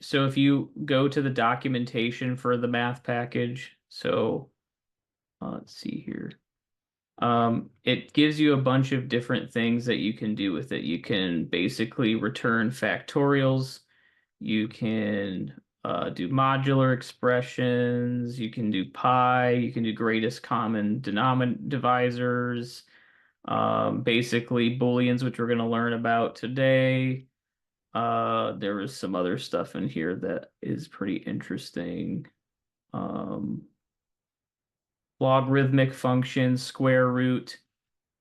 so if you go to the documentation for the math package, so let's see here. It gives you a bunch of different things that you can do with it. You can basically return factorials. You can do modular expressions. You can do pi. You can do greatest common denominator divisors. Basically Booleans, which we're going to learn about today. There was some other stuff in here that is pretty interesting. Um, Logarithmic functions, square root.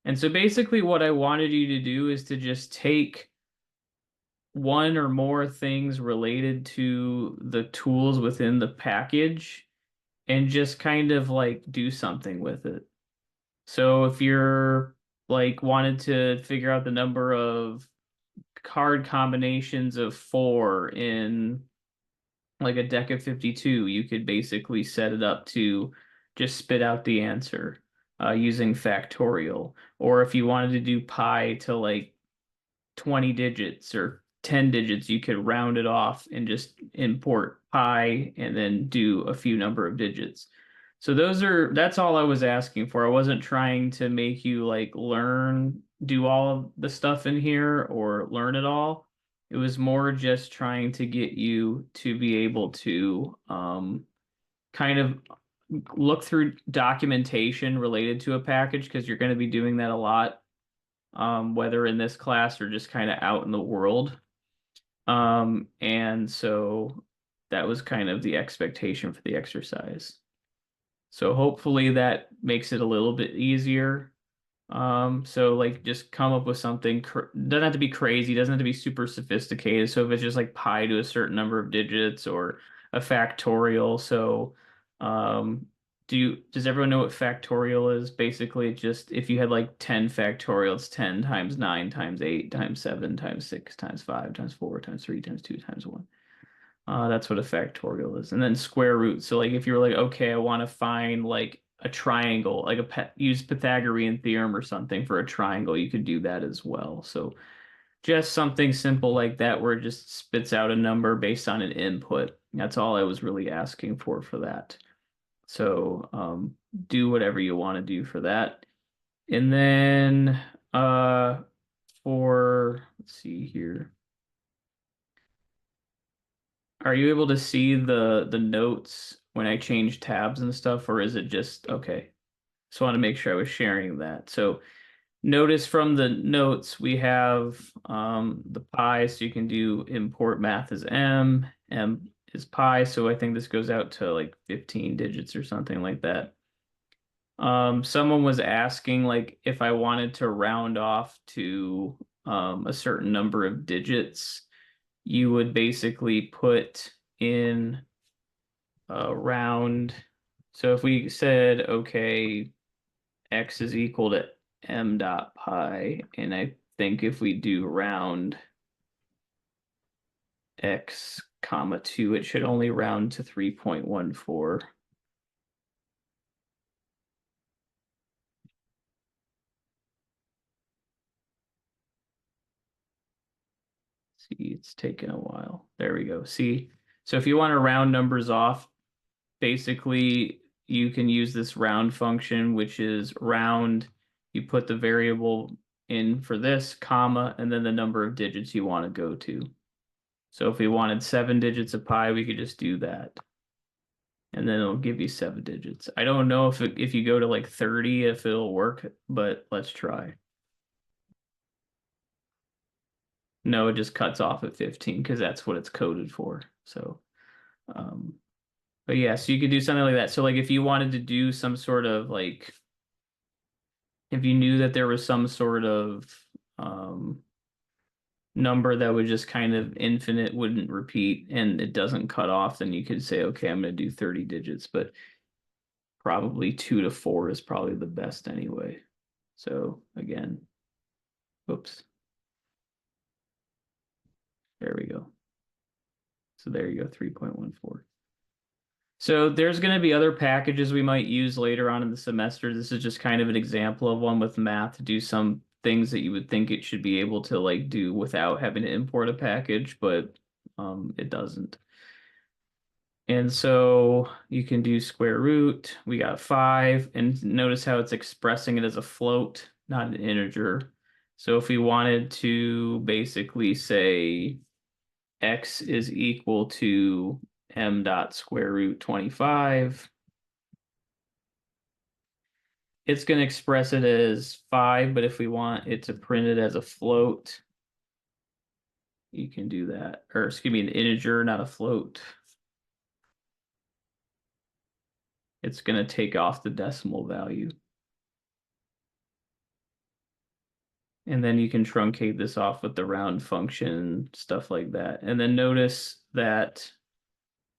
And so basically what I wanted you to do is to just take one or more things related to the tools within the package and just kind of like do something with it. So if you're like wanted to figure out the number of card combinations of 4 in like a deck of 52, you could basically set it up to just spit out the answer using factorial. Or if you wanted to do pi to like 20 digits or 10 digits, you could round it off and just import pi and then do a few number of digits. So that's all I was asking for. I wasn't trying to make you like do all of the stuff in here or learn it all. It was more just trying to get you to be able to kind of look through documentation related to a package because you're going to be doing that a lot, whether in this class or just kind of out in the world. And so that was kind of the expectation for the exercise. So hopefully that makes it a little bit easier. So like just come up with something, doesn't have to be crazy, doesn't have to be super sophisticated. So if it's just like pi to a certain number of digits or a factorial. So does everyone know what factorial is? Basically just if you had like 10 factorial, it's 10 times 9 times 8 times 7 times 6 times 5 times 4 times 3 times 2 times 1. That's what a factorial is. And then square root. So like if you were like, okay, I want to find like a triangle, like use Pythagorean theorem or something for a triangle, you could do that as well. So just something simple like that where it just spits out a number based on an input. That's all I was really asking for that. So do whatever you want to do for that. And then let's see here. Are you able to see the notes when I change tabs and stuff, or is it just okay? Just want to make sure I was sharing that. So notice from the notes we have the pi, so you can do import math as m is pi, so I think this goes out to like 15 digits or something like that. Someone was asking like if I wanted to round off to a certain number of digits, you would basically put in round. So if we said, okay, x is equal to m dot pi, and I think if we do round x comma 2, it should only round to 3.14. See, it's taken a while. There we go. See, so if you want to round numbers off, basically you can use this round function, which is round. You put the variable in for this, comma, and then the number of digits you want to go to. So if we wanted 7 digits of pi, we could just do that. And then it'll give you 7 digits. I don't know if you go to like 30, if it'll work, but let's try. No, it just cuts off at 15 because that's what it's coded for. So, um, but yeah, so you could do something like that. So like if you wanted to do some sort of like, if you knew that there was some sort of um, number that would just kind of infinite, wouldn't repeat, and it doesn't cut off, then you could say, okay, I'm going to do 30 digits, but probably 2 to 4 is probably the best anyway. So again, oops, there we go. So there you go, 3.14. So there's going to be other packages we might use later on in the semester. This is just kind of an example of one with math to do some things that you would think it should be able to like do without having to import a package. But it doesn't. And so you can do square root. We got 5, and notice how it's expressing it as a float, not an integer. So if we wanted to basically say x is equal to m dot square root 25, it's going to express it as 5, but if we want it to print it as a float, you can do that. Or excuse me, an integer, not a float. It's going to take off the decimal value. And then you can truncate this off with the round function, stuff like that. And then notice that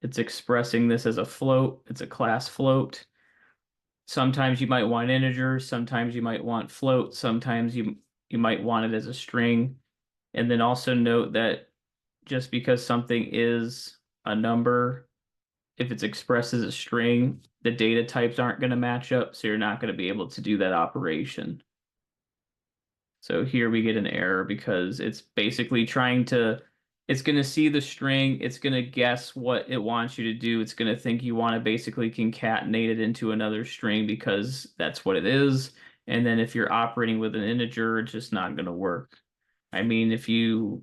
it's expressing this as a float. It's a class float. Sometimes you might want integers, sometimes you might want float, sometimes you might want it as a string. And then also note that just because something is a number, if it's expressed as a string, the data types aren't going to match up, so you're not going to be able to do that operation. So here we get an error because it's basically it's going to see the string, it's going to guess what it wants you to do. It's going to think you want to basically concatenate it into another string because that's what it is. And then if you're operating with an integer, it's just not going to work. I mean, if you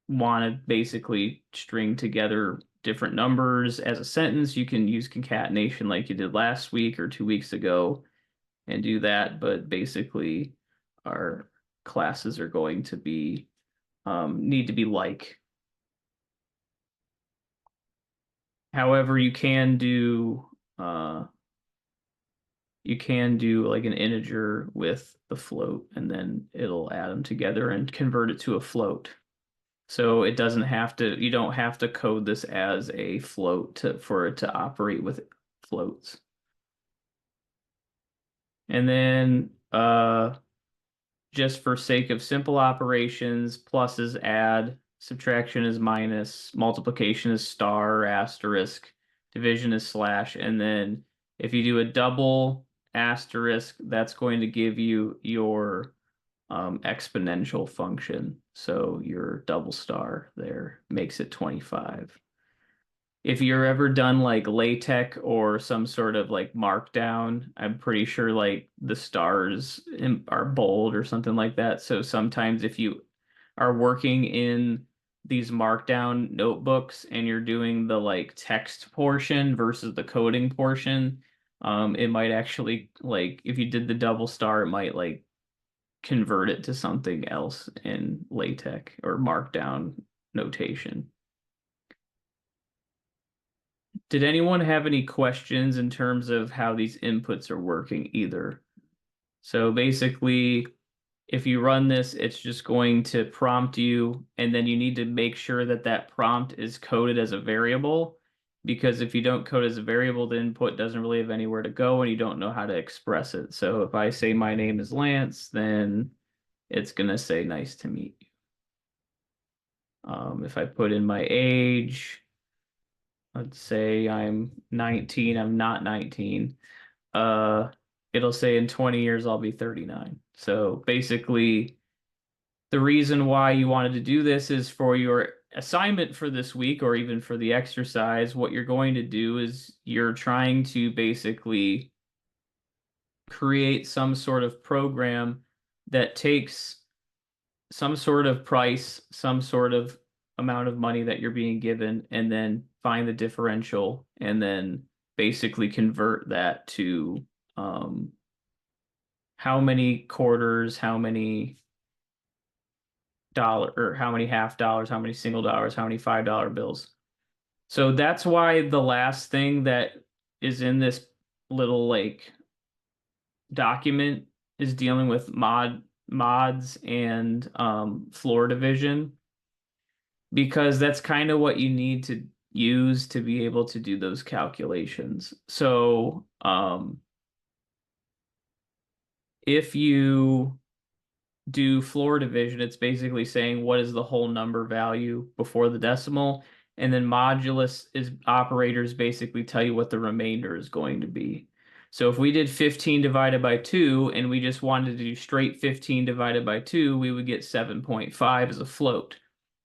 want to basically string together different numbers as a sentence, you can use concatenation like you did last week or 2 weeks ago and do that. But basically, our classes are going to be need to be like. However, you can do like an integer with the float, and then it'll add them together and convert it to a float. So it doesn't have to, you don't have to code this as a float for it to operate with floats. And then just for sake of simple operations, plus is add, subtraction is minus, multiplication is star or asterisk, division is slash, and then if you do a double asterisk, that's going to give you your exponential function. So your double star there makes it 25. If you're ever done like LaTeX or some sort of like markdown, I'm pretty sure like the stars are bold or something like that. So sometimes if you are working in these markdown notebooks and you're doing the like text portion versus the coding portion, it might actually like if you did the double star, it might like convert it to something else in LaTeX or markdown notation. Did anyone have any questions in terms of how these inputs are working either? So basically, if you run this, it's just going to prompt you, and then you need to make sure that that prompt is coded as a variable, because if you don't code as a variable, the input doesn't really have anywhere to go, and you don't know how to express it. So if I say my name is Lance, then it's going to say nice to meet you. If I put in my age, let's say I'm 19, I'm not 19. It'll say in 20 years I'll be 39. So basically, the reason why you wanted to do this is for your assignment for this week or even for the exercise. What you're going to do is you're trying to basically create some sort of program that takes some sort of price, some sort of amount of money that you're being given, and then find the differential and then basically convert that to how many quarters, how many dollar or how many half dollars, how many single dollars, how many $5 bills. So that's why the last thing that is in this little like document is dealing with mods and floor division, because that's kind of what you need to use to be able to do those calculations. So if you do floor division, it's basically saying what is the whole number value before the decimal, and then modulus is operators basically tell you what the remainder is going to be. So if we did 15 divided by 2 and we just wanted to do straight 15 divided by 2, we would get 7.5 as a float.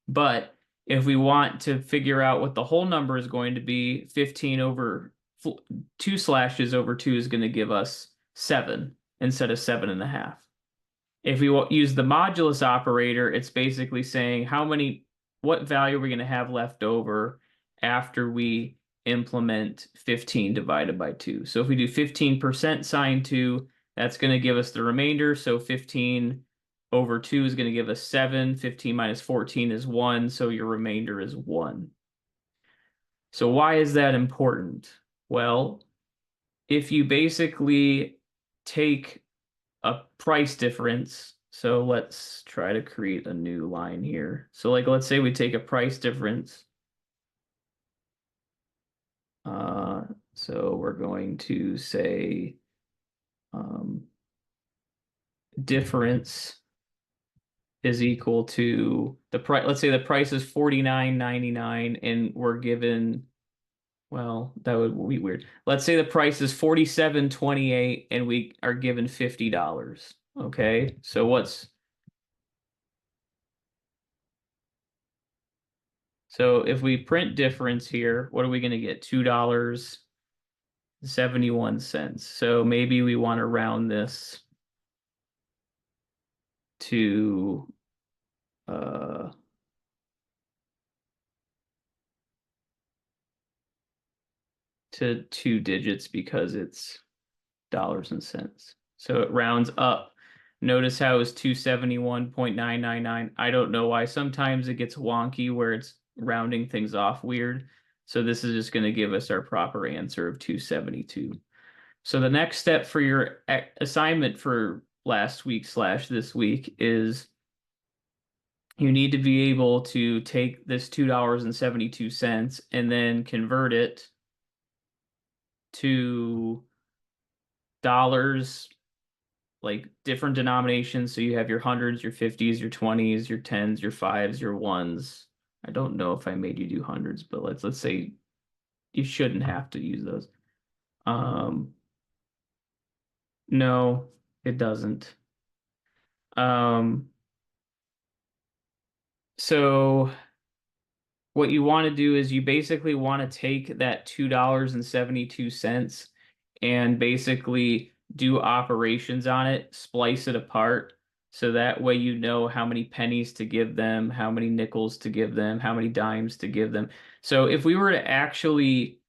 But If we want to figure out what the whole number is going to be, 15 over 2 slashes over 2 is going to give us 7 instead of 7.5. If we use the modulus operator, it's basically saying what value are we going to have left over after we implement 15 divided by 2. So if we do 15% sine 2, that's going to give us the remainder. So 15 over 2 is going to give us 7. 15 minus 14 is 1. So your remainder is 1. So why is that important? Well, if you basically take a price difference. So let's try to create a new line here. So like, let's say we take a price difference. So we're going to say difference is equal to the price. Let's say the price is $49.99 and we're given, well, that would be weird. Let's say the price is $47.28 and we are given $50. Okay, so so if we print difference here, what are we going to get? $2.71. So maybe we want to round this to to 2 digits because it's dollars and cents. So it rounds up. Notice how it's 271.999. I don't know why. Sometimes it gets wonky where it's rounding things off weird. So this is just going to give us our proper answer of 272. So the next step for your assignment for last week / this week is you need to be able to take this $2.72 and then convert it to dollars, like different denominations. So you have your hundreds, your 50s, your 20s, your 10s, your 5s, your 1s. I don't know if I made you do hundreds, but let's say you shouldn't have to use those. No, it doesn't. So what you want to do is you basically want to take that $2.72 and basically do operations on it, splice it apart. So that way you know how many pennies to give them, how many nickels to give them, how many dimes to give them. So if we were to actually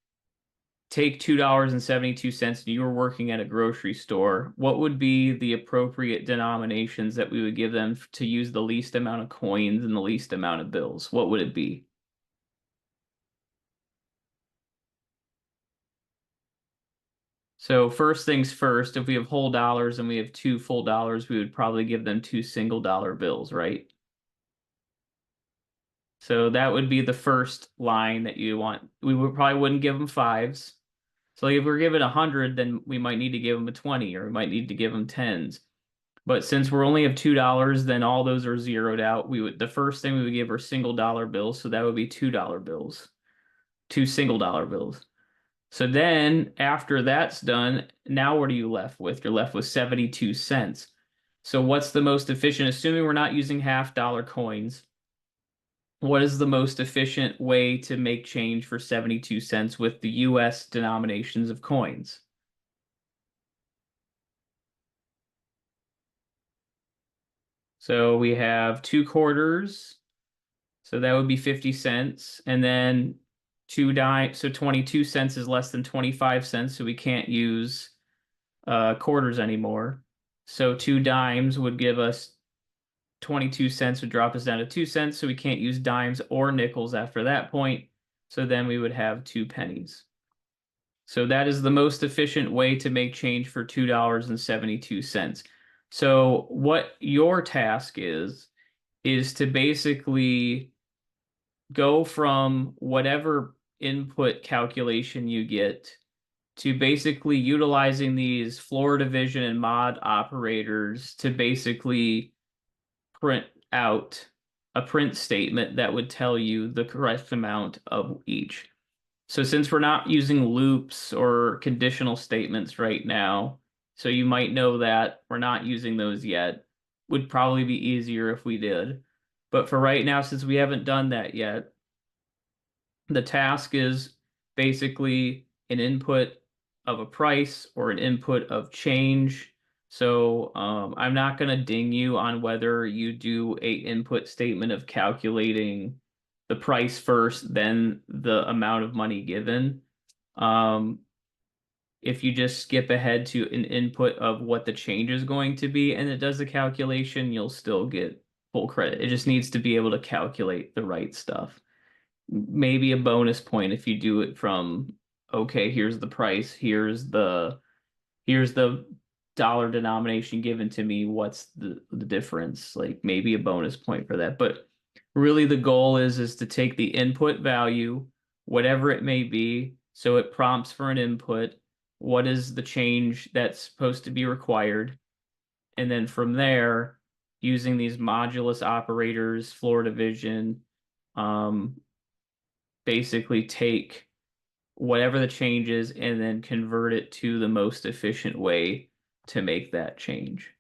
take $2.72 and you were working at a grocery store, what would be the appropriate denominations that we would give them to use the least amount of coins and the least amount of bills? What would it be? So first things first, if we have whole dollars and we have 2 full dollars, we would probably give them 2 single dollar bills, right? So that would be the first line that you want. We would probably wouldn't give them 5s. So like if we're given 100, then we might need to give them a 20, or we might need to give them 10s. But since we're only have $2, then all those are zeroed out. The first thing we would give are single dollar bills, so that would be $2 bills, 2 single dollar bills. So then after that's done, now what are you left with? You're left with 72 cents. So what's the most efficient, assuming we're not using half-dollar coins, what is the most efficient way to make change for 72 cents with the US denominations of coins? So we have 2 quarters, so that would be 50 cents, and then 2 dimes, so 22 cents is less than 25 cents, so we can't use quarters anymore. So 2 dimes would give us 22 cents, would drop us down to 2 cents, so we can't use dimes or nickels after that point. So then we would have 2 pennies. So that is the most efficient way to make change for $2.72. So what your task is to basically go from whatever input calculation you get to basically utilizing these floor division and mod operators to basically print out a print statement that would tell you the correct amount of each. So since we're not using loops or conditional statements right now, so you might know that we're not using those yet, would probably be easier if we did. But for right now, since we haven't done that yet, the task is basically an input of a price or an input of change. So I'm not going to ding you on whether you do a input statement of calculating the price first, then the amount of money given. Um, if you just skip ahead to an input of what the change is going to be and it does the calculation, you'll still get full credit. It just needs to be able to calculate the right stuff. Maybe a bonus point if you do it from, okay, here's the price, here's the dollar denomination given to me, what's the difference? Like maybe a bonus point for that. But really the goal is to take the input value, whatever it may be, so it prompts for an input, what is the change that's supposed to be required, and then from there, using these modulus operators, floor division, um, basically take whatever the change is and then convert it to the most efficient way to make that change.